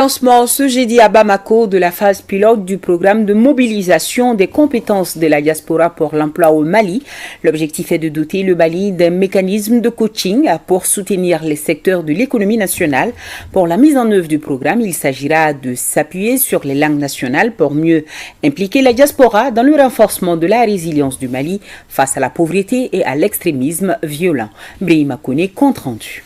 lancement ce jeudi à Bamako de la phase pilote du programme de mobilisation des compétences de la diaspora pour l'emploi au Mali. L'objectif est de doter le Mali d'un mécanisme de coaching pour soutenir les secteurs de l'économie nationale. Pour la mise en œuvre du programme, il s'agira de s'appuyer sur les langues nationales pour mieux impliquer la diaspora dans le renforcement de la résilience du Mali face à la pauvreté et à l'extrémisme violent. Brahima Kone, compte rendu.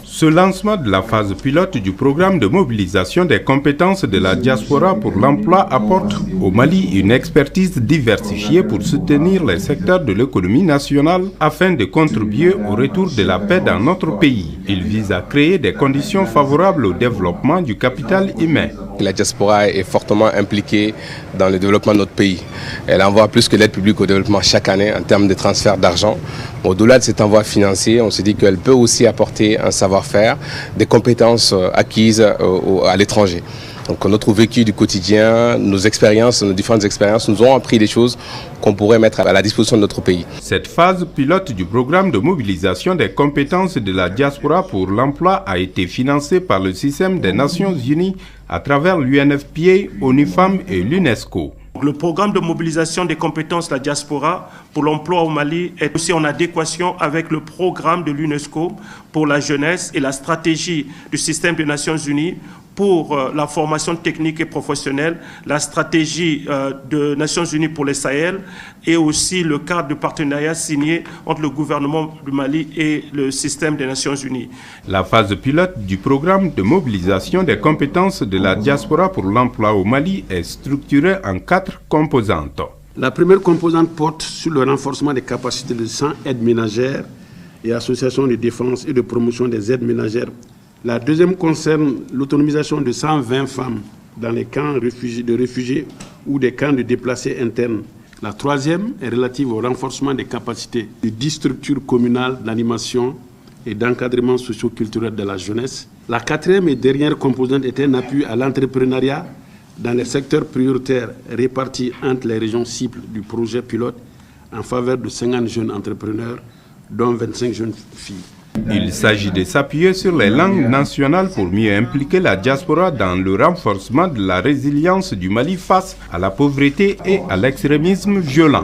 Ce lancement de la phase pilote du programme de mobilisation des compétences de la diaspora pour l'emploi apporte au Mali une expertise diversifiée pour soutenir les secteurs de l'économie nationale afin de contribuer au retour de la paix dans notre pays. Il vise à créer des conditions favorables au développement du capital humain. La diaspora est fortement impliquée dans le développement de notre pays. Elle envoie plus que l'aide publique au développement chaque année en termes de transfert d'argent. Au-delà de cet envoi financier, on se dit qu'elle peut aussi apporter un savoir-faire, des compétences acquises à l'étranger. Donc notre vécu du quotidien, nos expériences, nos différentes expériences nous ont appris des choses qu'on pourrait mettre à la disposition de notre pays. Cette phase pilote du programme de mobilisation des compétences de la diaspora pour l'emploi a été financée par le système des Nations Unies à travers l'UNFPA, ONU Femmes et l'UNESCO. Le programme de mobilisation des compétences de la diaspora pour l'emploi au Mali est aussi en adéquation avec le programme de l'UNESCO pour la jeunesse et la stratégie du système des Nations Unies pour la formation technique et professionnelle, la stratégie des Nations Unies pour les Sahel et aussi le cadre de partenariat signé entre le gouvernement du Mali et le système des Nations Unies. La phase pilote du programme de mobilisation des compétences de la diaspora pour l'emploi au Mali est structurée en 4 composantes. La première composante porte sur le renforcement des capacités de 100 aides ménagères et associations de défense et de promotion des aides ménagères. La deuxième concerne l'autonomisation de 120 femmes dans les camps de réfugiés ou des camps de déplacés internes. La troisième est relative au renforcement des capacités de 10 structures communales d'animation et d'encadrement socio-culturel de la jeunesse. La quatrième et dernière composante est un appui à l'entrepreneuriat dans les secteurs prioritaires répartis entre les régions cibles du projet pilote en faveur de 50 jeunes entrepreneurs, dont 25 jeunes filles. Il s'agit de s'appuyer sur les langues nationales pour mieux impliquer la diaspora dans le renforcement de la résilience du Mali face à la pauvreté et à l'extrémisme violent.